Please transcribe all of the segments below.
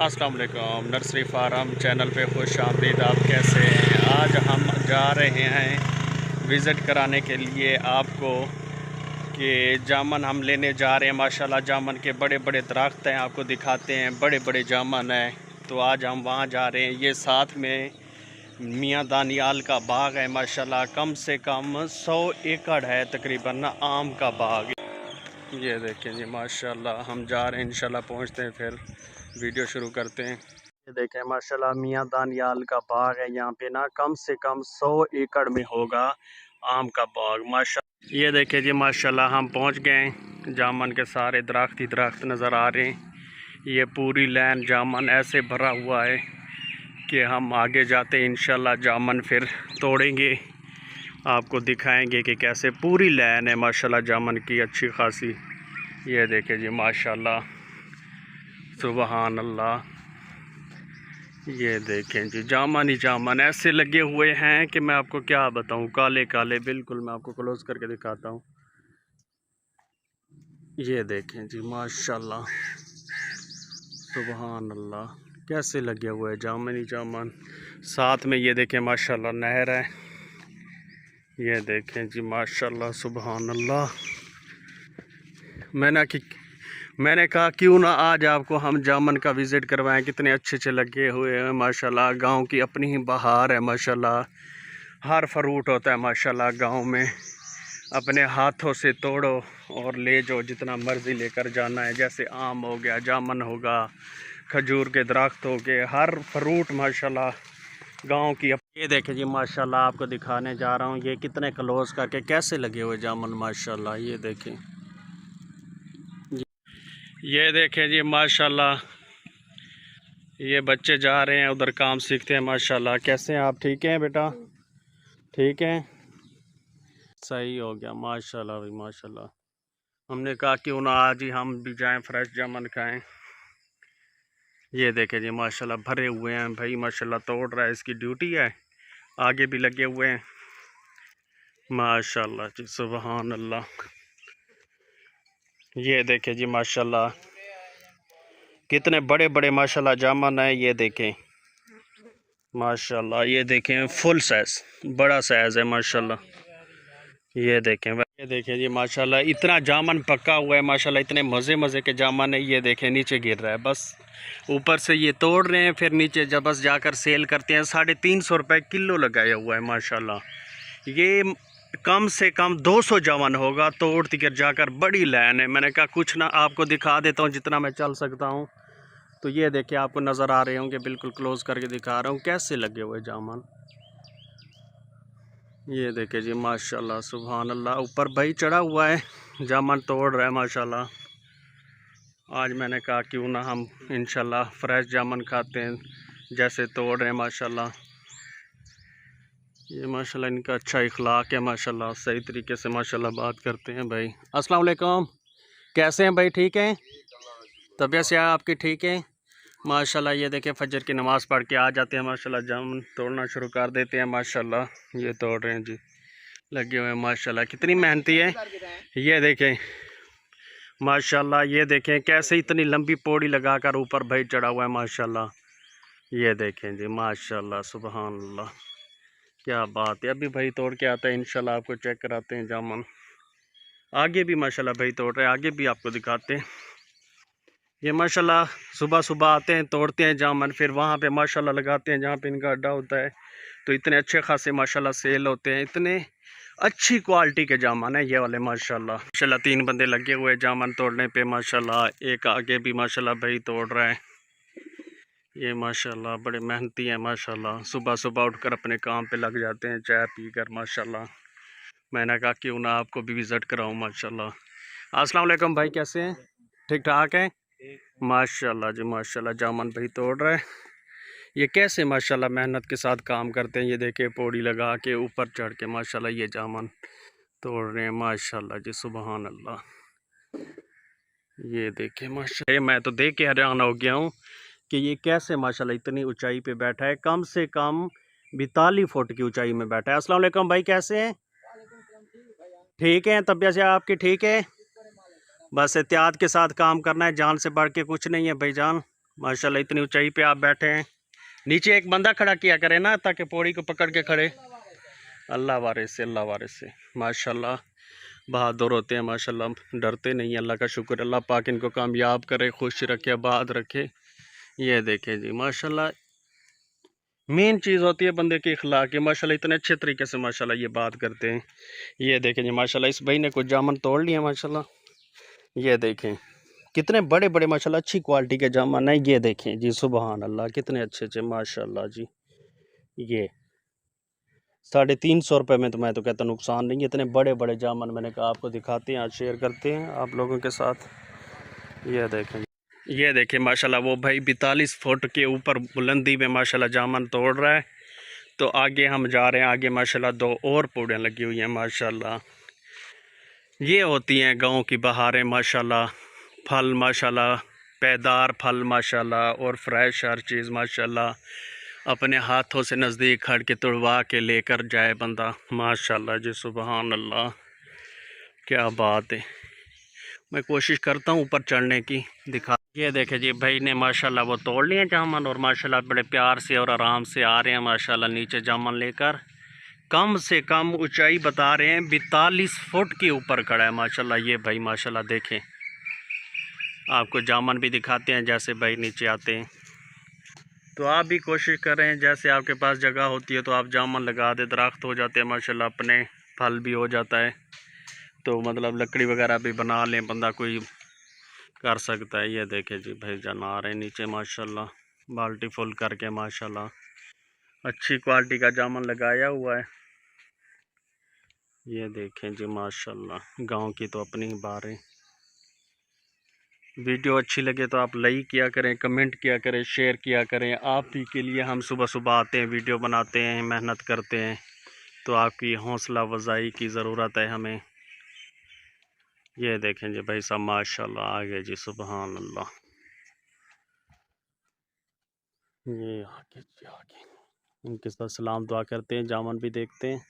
अस्सलाम वालेकुम। Nursery farm channel पे खुश आमदीद। आप कैसे हैं? आज हम जा रहे हैं विज़िट कराने के लिए आपको कि जामन हम लेने जा रहे हैं। माशाल्लाह जामन के बड़े बड़े दरख्त हैं, आपको दिखाते हैं, बड़े बड़े जामन हैं। तो आज हम वहाँ जा रहे हैं। ये साथ में मियाँ दानियाल का बाग है। माशाल्लाह कम से कम 100 एकड़ है तकरीबन आम का बाग। ये देखें जी माशाल्लाह हम जा रहे हैं, इंशाल्लाह पहुँचते हैं फिर वीडियो शुरू करते हैं। ये देखें माशाल्लाह मियाँ दानियाल का बाग है। यहाँ पे ना कम से कम 100 एकड़ में होगा आम का बाग माशाल्लाह। ये देखें जी माशाल्लाह हम पहुँच गए। जामन के सारे दरख्त ही दरख्त नज़र आ रहे हैं। ये पूरी लाइन जामन ऐसे भरा हुआ है कि हम आगे जाते हैं इंशाल्लाह जामन फिर तोड़ेंगे, आपको दिखाएंगे कि कैसे पूरी लाइन है माशाल्लाह जामन की अच्छी खासी। ये देखें जी माशाल्लाह सुबहान अल्लाह। ये देखें जी जामन ही जामन ऐसे लगे हुए हैं कि मैं आपको क्या बताऊं, काले काले बिल्कुल। मैं आपको क्लोज करके दिखाता हूं। ये देखें जी माशाल्लाह सुबहान अल्लाह, कैसे लगे हुए हैं जामन ही जामन। साथ में ये देखें माशाल्लाह नहर है। ये देखें जी माशाल्लाह सुबहान अल्लाह। मैंने कहा क्यों ना आज आपको हम जामन का विज़िट करवाएं। कितने अच्छे अच्छे लगे हुए हैं माशाल्लाह। गांव की अपनी ही बहार है माशाल्लाह। हर फ्रूट होता है माशाल्लाह गांव में। अपने हाथों से तोड़ो और ले जाओ, जितना मर्ज़ी लेकर जाना है। जैसे आम हो गया, जामन होगा, खजूर के दरख्त हो गए, हर फ्रूट माशाल्लाह गांव की। ये देखें जी माशाल्लाह आपको दिखाने जा रहा हूँ। ये कितने क्लोज करके कैसे लगे हुए जामन माशाल्लाह। ये देखें, ये देखें जी माशाल्लाह। ये बच्चे जा रहे हैं उधर काम सीखते हैं माशाल्लाह। कैसे हैं आप? ठीक हैं बेटा? ठीक है, सही हो गया माशाल्लाह भाई माशाल्लाह। हमने कहा क्यों ना आज ही हम भी जाएं, फ्रेश जामन खाएं। ये देखें जी माशाल्लाह भरे हुए हैं भाई माशाल्लाह। तोड़ रहा है, इसकी ड्यूटी है। आगे भी लगे हुए हैं माशाल्लाह जी सुबहान अल्लाह। ये देखें जी माशाल्लाह कितने बड़े बड़े माशाल्लाह जामन है। ये देखें माशाल्लाह, ये देखें फुल साइज, बड़ा साइज है माशाल्लाह। ये देखें जी माशाल्लाह इतना जामन पका हुआ है माशाल्लाह। इतने मज़े मज़े के जामन है। ये देखें नीचे गिर रहा है, बस ऊपर से ये तोड़ रहे हैं, फिर नीचे जब बस जाकर सेल करते हैं। 350 रुपये किलो लगाया हुआ है माशाल्लाह। ये कम से कम 200 जामन होगा तोड़ती कर जाकर। बड़ी लाइन है। मैंने कहा कुछ ना आपको दिखा देता हूँ जितना मैं चल सकता हूँ। तो ये देखिए आपको नज़र आ रहे होंगे, बिल्कुल क्लोज करके दिखा रहा हूँ कैसे लगे हुए जामन। ये देखे जी माशाल्लाह सुभान अल्लाह। ऊपर भाई चढ़ा हुआ है, जामन तोड़ रहा है माशाल्लाह। आज मैंने कहा क्यों ना हम इंशाल्लाह फ्रेश जामन खाते हैं जैसे तोड़ रहे हैं माशाल्लाह। ये माशाल्लाह इनका अच्छा इखलाक है माशाल्लाह। सही तरीके से माशाल्लाह बात करते हैं भाई। अस्सलाम वालेकुम, कैसे हैं भाई? ठीक हैं? तबीयत से आपकी ठीक है माशाल्लाह। ये देखें फजर की नमाज़ पढ़ के आ जाते हैं माशाल्लाह, जामुन तोड़ना शुरू कर देते हैं माशाल्लाह। ये तोड़ रहे हैं जी, लगे हुए हैं माशाल्लाह। कितनी मेहनती है। ये देखें माशाल्लाह। ये देखें कैसे इतनी लंबी पौड़ी लगाकर ऊपर भाई चढ़ा हुआ है माशाल्लाह। ये देखें जी माशाल्लाह सुबहान अल्लाह, क्या बात है। अभी भाई तोड़ के आता है, इंशाल्लाह आपको चेक कराते हैं जामुन। आगे भी माशाल्लाह भाई तोड़ रहे हैं, आगे भी आपको दिखाते हैं। ये माशाल्लाह सुबह सुबह आते हैं, तोड़ते हैं जामन, फिर वहाँ पे माशाल्लाह लगाते हैं जहाँ पे इनका अड्डा होता है। तो इतने अच्छे खासे माशाल्लाह सेल होते हैं। इतने अच्छी क्वालिटी के जामन है ये वाले माशाल्लाह। माशाल्लाह 3 बंदे लगे हुए जामन तोड़ने पे माशाल्लाह। एक आगे भी माशाल्लाह भाई तोड़ रहा है। ये माशाल्लाह बड़े मेहनती हैं माशाल्लाह। सुबह सुबह उठकर अपने काम पे लग जाते हैं चाय पी कर माशाल्लाह। मैंने कहा क्यों ना आपको भी विज़िट कराऊँ माशाल्लाह। अस्सलाम वालेकुम भाई, कैसे हैं? ठीक ठाक हैं माशाल्लाह जी माशाल्लाह। जामन भाई तोड़ रहा है। ये कैसे माशाल्लाह मेहनत के साथ काम करते हैं। ये देखे पौड़ी लगा के ऊपर चढ़ के माशाल्लाह ये जामन तोड़ रहे हैं माशाल्लाह जी सुबहान अल्लाह। ये देखे माशाल्लाह, मैं तो देख के हैरान हो गया हूँ कि ये कैसे माशाल्लाह इतनी ऊंचाई पे बैठा है। कम से कम 42 फुट की ऊंचाई में बैठा है। अस्सलाम वालेकुम भाई, कैसे हैं? ठीक है, तबीयत से आपकी ठीक है? बस एहतियात के साथ काम करना है, जान से बढ़ के कुछ नहीं है भाईजान। माशाल्लाह इतनी ऊंचाई पे आप बैठे हैं। नीचे एक बंदा खड़ा किया करे ना, ताकि पौड़ी को पकड़ के खड़े। अल्लाह वारिस से, अल्लाह वारिस से। माशाल्लाह बहादुर होते हैं माशाल्लाह, डरते नहीं। अल्लाह का शुक्र, अल्लाह पाक इनको कामयाब करे, खुश रखे, आबाद रखे। ये देखें जी माशाल्लाह, मेन चीज़ होती है बंदे की इखलाक। ये माशाल्लाह इतने अच्छे तरीके से माशाल्लाह ये बात करते हैं। ये देखें जी माशाल्लाह, इस भाई ने कुछ जामुन तोड़ लिए माशाल्लाह। ये देखें कितने बड़े बड़े माशाल्लाह, अच्छी क्वालिटी के जामुन है। ये देखें जी, सुबहान अल्लाह, कितने अच्छे अच्छे माशाल्लाह जी। ये 350 रुपये में तो मैं तो कहता नुकसान नहीं है। इतने बड़े बड़े जामुन मैंने कहा आपको दिखाते हैं, आज शेयर करते हैं आप लोगों के साथ। ये देखें, ये देखें माशाल्लाह, वो भाई 42 फुट के ऊपर बुलंदी में माशाल्लाह जामुन तोड़ रहा है। तो आगे हम जा रहे हैं, आगे माशाल्लाह 2 और पौड़ियाँ लगी हुई हैं माशाल्लाह। ये होती हैं गांव की बहारें माशाल्लाह। फल माशाल्लाह, पैदार फल माशाल्लाह, और फ्रेश हर चीज़ माशाल्लाह। अपने हाथों से नज़दीक खड़ के तुड़वा के लेकर जाए बंदा माशाल्लाह जी, सुबहान अल्लाह, क्या बात है। मैं कोशिश करता हूँ ऊपर चढ़ने की, दिखा। ये देखे जी, भाई ने माशाल्लाह वो तोड़ लिए जामुन, और माशाल्लाह बड़े प्यार से और आराम से आ रहे हैं माशाल्लाह नीचे जामुन लेकर। कम से कम ऊंचाई बता रहे हैं 42 फुट के ऊपर खड़ा है माशाल्लाह ये भाई माशाल्लाह। देखें, आपको जामुन भी दिखाते हैं जैसे भाई नीचे आते हैं। तो आप भी कोशिश करें, जैसे आपके पास जगह होती है तो आप जामुन लगा दे, दरख्त हो जाते हैं माशाल्लाह, अपने फल भी हो जाता है। तो मतलब लकड़ी वगैरह भी बना लें, बंदा कोई कर सकता है। ये देखें जी, भाई जान आ रहे हैं नीचे माशाल्लाह, बाल्टी फुल करके माशाल्लाह। अच्छी क्वालिटी का जामुन लगाया हुआ है। ये देखें जी माशाल्लाह, गांव की तो अपनी ही बात है। वीडियो अच्छी लगे तो आप लाइक किया करें, कमेंट किया करें, शेयर किया करें। आप ही के लिए हम सुबह सुबह आते हैं, वीडियो बनाते हैं, मेहनत करते हैं। तो आपकी हौसला अफजाई की ज़रूरत है हमें। ये देखें जी भाई साहब माशाल्लाह, आगे जी, सुबहान अल्लाह। ये आगे जी, आगे उनके साथ सलाम दुआ करते हैं, जामुन भी देखते हैं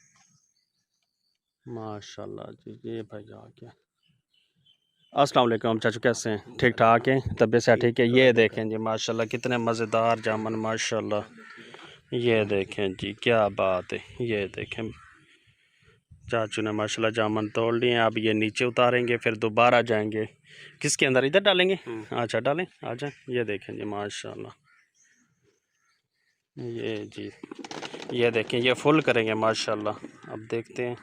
माशाल्लाह जी। ये भाई आगे। अस्सलाम वालेकुम चाचू, कैसे हैं? ठीक ठाक हैं, तबीयत से ठीक है। ये देखें जी माशाल्लाह, कितने मज़ेदार जामुन माशाल्लाह। ये देखें जी, क्या बात है। ये देखें चाचू ने माशाल्लाह जामुन तोड़ लिए। अब ये नीचे उतारेंगे, फिर दोबारा जाएंगे किसके अंदर, इधर डालेंगे। अच्छा डालें, आ जाए। ये देखें जी माशाल्लाह, ये जी, ये देखें, ये फुल करेंगे माशाल्लाह। अब देखते हैं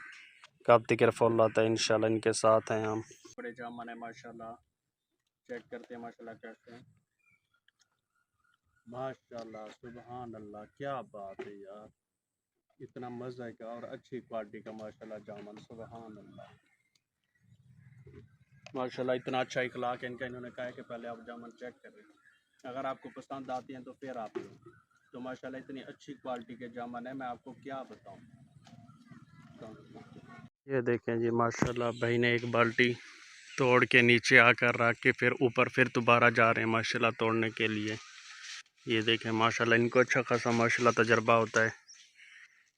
कब तक फुल आता है, इंशाल्लाह इनके साथ हैं हम। बड़े जामुन है माशाल्लाह, चेक करते हैं माशाल्लाह कैसे हैं। माशाल्लाह सुबहान अल्लाह, क्या बात है यार, इतना मज़ा है, और अच्छी क्वालिटी का माशाल्लाह जामुन, सुबहान अल्लाह माशाल्लाह। इतना अच्छा इखलाक है इनका। इन्होंने कहा है कि पहले आप जामुन चेक करें, अगर आपको पसंद आती हैं तो फिर आप लें। तो माशाल्लाह इतनी अच्छी क्वालिटी के जामुन है, मैं आपको क्या बताऊं। ये देखें जी माशाल्लाह, भाई ने एक बाल्टी तोड़ के नीचे आकर रख के फिर ऊपर फिर दोबारा जा रहे हैं माशाल्लाह तोड़ने के लिए। ये देखें माशाल्लाह, इनको अच्छा खासा माशाल्लाह तजर्बा होता है।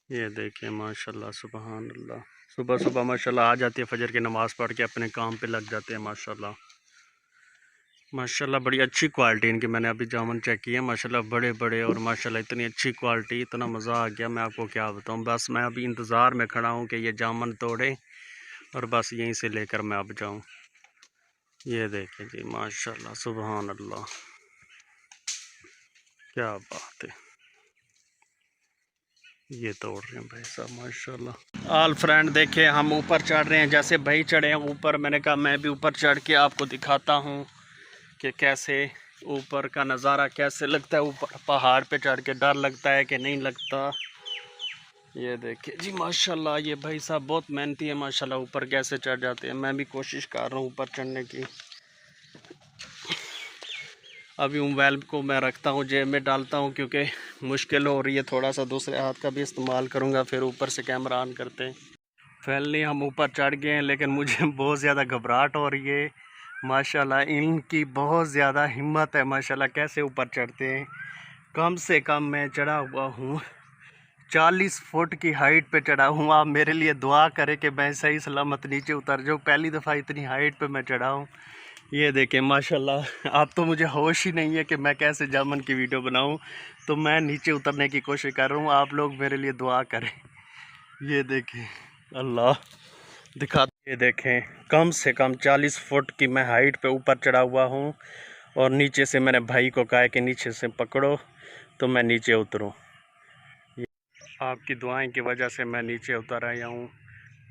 ये देखें माशाल्लाह, सुबहान अल्लाह। सुबह सुबह माशाल्लाह आ जाती है, फजर की नमाज़ पढ़ के अपने काम पे लग जाते हैं माशाल्लाह। माशाल्लाह बड़ी अच्छी क्वालिटी इनकी, मैंने अभी जामुन चेक किया माशाल्लाह, बड़े बड़े, और माशाल्लाह इतनी अच्छी क्वालिटी, इतना मज़ा आ गया, मैं आपको क्या बताऊं। बस मैं अभी इंतज़ार में खड़ा हूं कि ये जामुन तोड़े और बस यहीं से लेकर मैं अब जाऊं। ये देखें जी माशाल्लाह, सुबहान अल्लाह, क्या बात है। ये तोड़ रहे हैं भाई साहब माशाल्लाह। ऑल फ्रेंड देखे, हम ऊपर चढ़ रहे हैं, जैसे भाई चढ़े हैं ऊपर, मैंने कहा मैं भी ऊपर चढ़ के आपको दिखाता हूँ कि कैसे ऊपर का नज़ारा कैसे लगता है। ऊपर पहाड़ पे चढ़ के डर लगता है कि नहीं लगता। ये देखिए जी माशाल्लाह, ये भाई साहब बहुत मेहनती है माशाल्लाह, ऊपर कैसे चढ़ जाते हैं। मैं भी कोशिश कर रहा हूँ ऊपर चढ़ने की। अभी मोबाइल को मैं रखता हूँ, जेब में डालता हूँ, क्योंकि मुश्किल हो रही है थोड़ा सा, दूसरे हाथ का भी इस्तेमाल करूँगा, फिर ऊपर से कैमरा ऑन करते हैं। फाइनली हम ऊपर चढ़ गए हैं, लेकिन मुझे बहुत ज़्यादा घबराहट हो रही है माशाल्लाह। इनकी बहुत ज़्यादा हिम्मत है माशाल्लाह, कैसे ऊपर चढ़ते हैं। कम से कम मैं चढ़ा हुआ हूँ 40 फुट की हाइट पे चढ़ा हूँ। आप मेरे लिए दुआ करें कि मैं सही सलामत नीचे उतर जाऊँ। पहली दफ़ा इतनी हाइट पे मैं चढ़ा हूँ। ये देखें माशाल्लाह, अब तो मुझे होश ही नहीं है कि मैं कैसे जामन की वीडियो बनाऊं, तो मैं नीचे उतरने की कोशिश कर रहा हूं। आप लोग मेरे लिए दुआ करें। ये देखें, अल्लाह दिखा। ये देखें, कम से कम 40 फुट की मैं हाइट पे ऊपर चढ़ा हुआ हूं, और नीचे से मैंने भाई को कहा कि नीचे से पकड़ो तो मैं नीचे उतरूं। आपकी दुआएं की वजह से मैं नीचे उतर आया हूँ।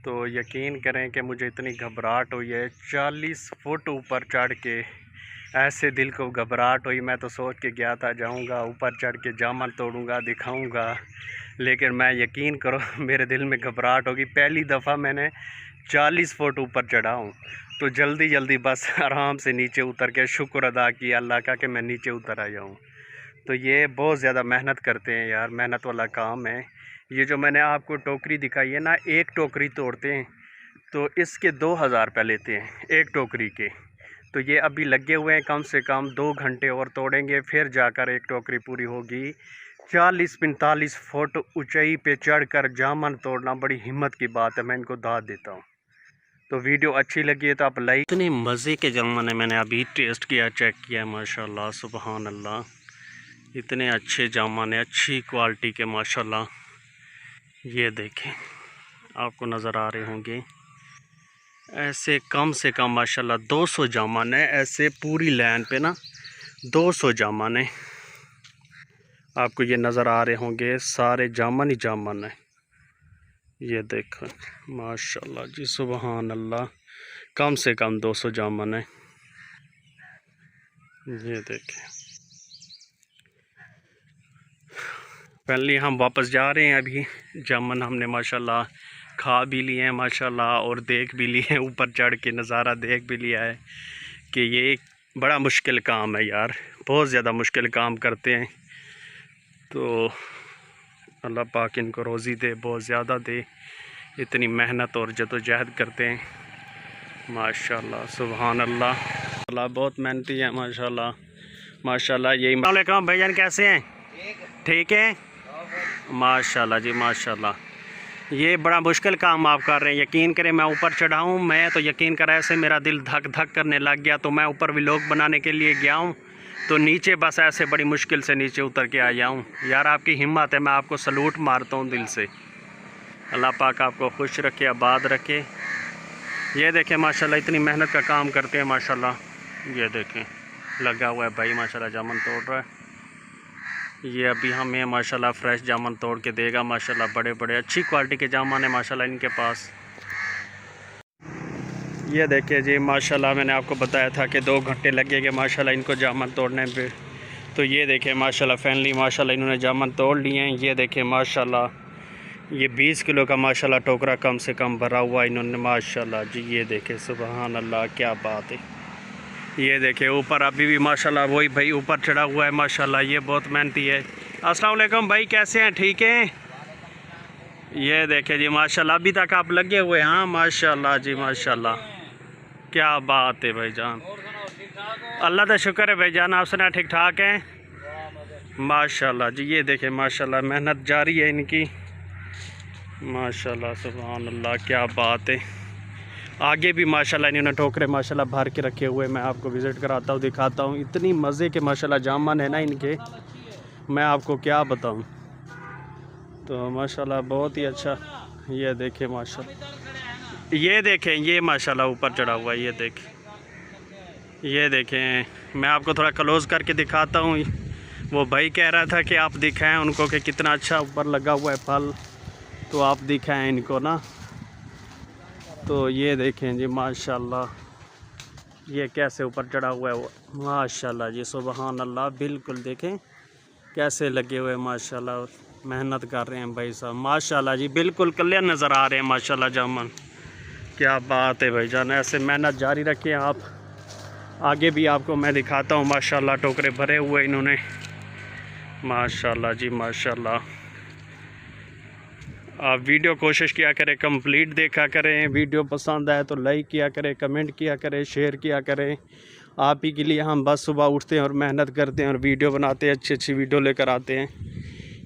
तो यकीन करें कि मुझे इतनी घबराहट हुई है 40 फुट ऊपर चढ़ के। ऐसे दिल को घबराहट हुई, मैं तो सोच के गया था जाऊंगा ऊपर चढ़ के जामन तोड़ूंगा, दिखाऊंगा, लेकिन मैं यकीन करो मेरे दिल में घबराहट होगी। पहली दफ़ा मैंने 40 फुट ऊपर चढ़ा हूँ, तो जल्दी जल्दी बस आराम से नीचे उतर के शुक्र अदा किया अल्लाह का कि मैं नीचे उतर आया हूँ। तो ये बहुत ज़्यादा मेहनत करते हैं यार, मेहनत वाला काम है। ये जो मैंने आपको टोकरी दिखाई है ना, एक टोकरी तोड़ते हैं तो इसके 2000 रुपये लेते हैं एक टोकरी के। तो ये अभी लगे हुए हैं, कम से कम 2 घंटे और तोड़ेंगे, फिर जाकर एक टोकरी पूरी होगी। 40-45 फुट ऊंचाई पे चढ़कर जामन तोड़ना बड़ी हिम्मत की बात है, मैं इनको दाद देता हूँ। तो वीडियो अच्छी लगी है तो आप लाइक। इतने मज़े के जामन है, मैंने अभी टेस्ट किया, चेक किया, माशाल्लाह सुबहान अल्लाह, इतने अच्छे जामन है, अच्छी क्वालिटी के माशाल्लाह। ये देखें, आपको नज़र आ रहे होंगे, ऐसे कम से कम माशाल्लाह 200 जामन है, ऐसे पूरी लाइन पे ना 200 जामन है। आपको ये नज़र आ रहे होंगे, सारे जामन ही जामन है। ये देखो माशाल्लाह जी, सुबहान अल्लाह, कम से कम 200 जामन है। ये देखें, पहले हम वापस जा रहे हैं। अभी जामन हमने माशाल्लाह खा भी लिए हैं माशाल्लाह, और देख भी लिए हैं, ऊपर चढ़ के नज़ारा देख भी लिया है कि ये बड़ा मुश्किल काम है यार, बहुत ज़्यादा मुश्किल काम करते हैं। तो अल्लाह पाक इनको रोज़ी दे, बहुत ज़्यादा दे, इतनी मेहनत और जदोजहद करते हैं माशाल्लाह सुबहान अल्लाह। अल्लाह बहुत मेहनती है माशाल्लाह माशाल्लाह। यही वालेकुम भाईजान, कैसे हैं? ठीक है माशाल्लाह जी माशाल्लाह। ये बड़ा मुश्किल काम आप कर रहे हैं, यकीन करें। मैं ऊपर चढ़ा हूँ, मैं तो यकीन करा ऐसे मेरा दिल धक धक करने लग गया। तो मैं ऊपर व्लॉग बनाने के लिए गया हूँ, तो नीचे बस ऐसे बड़ी मुश्किल से नीचे उतर के आया हूँ। यार आपकी हिम्मत है, मैं आपको सलूट मारता हूँ दिल से। अल्लाह पाक आपको खुश रखे, आबाद रखे। ये देखें माशाल्लाह, इतनी मेहनत का काम करते हैं माशाल्लाह। ये देखें, लगा हुआ है भाई माशाल्लाह, जामुन तोड़ रहा है। ये अभी हमें माशाल्लाह फ्रेश जामुन तोड़ के देगा माशाल्लाह। बड़े बड़े अच्छी क्वालिटी के जामुन है माशाल्लाह इनके पास। ये देखिए जी माशाल्लाह, मैंने आपको बताया था कि 2 घंटे लगेंगे माशाल्लाह इनको जामुन तोड़ने पे। तो ये देखें माशाल्लाह फाइनली माशाल्लाह इन्होंने जामुन तोड़ लिए हैं। ये देखें माशाल्लाह, ये 20 किलो का माशाल्लाह टोकरा कम से कम भरा हुआ इन्होंने माशाल्लाह जी। ये देखें सुबहान अल्लाह, क्या बात है। ये देखें ऊपर अभी भी माशाल्लाह वही भाई ऊपर चढ़ा हुआ है माशाल्लाह, ये बहुत मेहनती है। अस्सलाम वालेकुम भाई, कैसे हैं? ठीक हैं? ये देखें जी माशाल्लाह, अभी तक आप लगे हुए हैं। हाँ माशाल्लाह जी माशाल्लाह, क्या बात है भाईजान। अल्लाह का शुक्र है भाईजान, आप सुना ठीक ठाक हैं माशाल्लाह जी। ये देखें माशाल्लाह, मेहनत जारी है इनकी माशाल्लाह सुभान अल्लाह, क्या बात है। आगे भी माशाल्लाह इन्होंने टोकरे माशाल्लाह भर के रखे हुए, मैं आपको विज़िट कराता हूँ, दिखाता हूँ। इतनी मज़े के माशाल्लाह जामन है ना इनके, मैं आपको क्या बताऊँ। तो माशाल्लाह बहुत ही अच्छा। ये देखें माशाल्लाह, ये देखें, ये माशाल्लाह ऊपर चढ़ा हुआ है। ये देखें, ये देखें, मैं आपको थोड़ा क्लोज़ करके दिखाता हूँ। वो भाई कह रहा था कि आप दिखाएं उनको कि कितना अच्छा ऊपर लगा हुआ है फल, तो आप दिखाएं इनको ना। तो ये देखें जी माशाल्लाह, ये कैसे ऊपर चढ़ा हुआ है वो माशाल्लाह जी सुबहान अल्लाह। बिल्कुल देखें कैसे लगे हुए माशाल्लाह, मेहनत कर रहे हैं भाई साहब माशाल्लाह जी। बिल्कुल क्लियर नज़र आ रहे हैं माशाल्लाह जामन, क्या बात है भाईजान। ऐसे मेहनत जारी रखें आप, आगे भी आपको मैं दिखाता हूँ माशाल्लाह। टोकरे भरे हुए इन्होंने माशाल्लाह जी माशाल्लाह। आप वीडियो कोशिश किया करें कंप्लीट देखा करें, वीडियो पसंद आए तो लाइक किया करें, कमेंट किया करें, शेयर किया करें। आप ही के लिए हम बस सुबह उठते हैं और मेहनत करते हैं और वीडियो बनाते हैं, अच्छी अच्छी वीडियो लेकर आते हैं।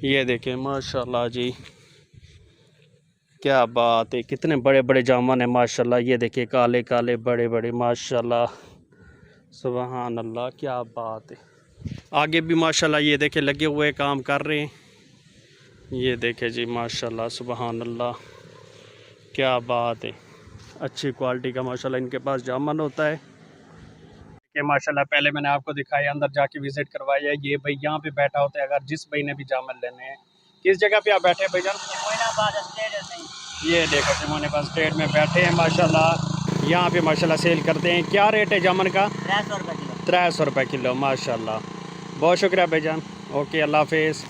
ये देखें माशाल्लाह जी, क्या बात है, कितने बड़े बड़े जामुन है माशाल्लाह। ये देखिए काले काले बड़े बड़े माशाल्लाह, सुबहान अल्लाह, क्या बात है। आगे भी माशाल्लाह ये देखे लगे हुए काम कर रहे हैं। ये देखे जी माशाल्लाह, सुबहान अल्लाह, क्या बात है। अच्छी क्वालिटी का माशाल्लाह इनके पास जामन होता है कि माशाल्लाह। पहले मैंने आपको दिखाया, अंदर जाके विज़िट करवाया। ये भाई यहाँ पे बैठा होता है, अगर जिस भाई ने भी जामन लेने हैं। किस जगह पे आप बैठे हैं भाईजान? ये देखो जमुनाबाद स्टेट में बैठे हैं माशाल्लाह। यहाँ पे माशाल्लाह सेल करते हैं। क्या रेट है जामन का? 300 रुपये किलो। 300 रुपये किलो माशाल्लाह। बहुत शुक्रिया भाईजान। ओके, अल्लाह हाफिज़।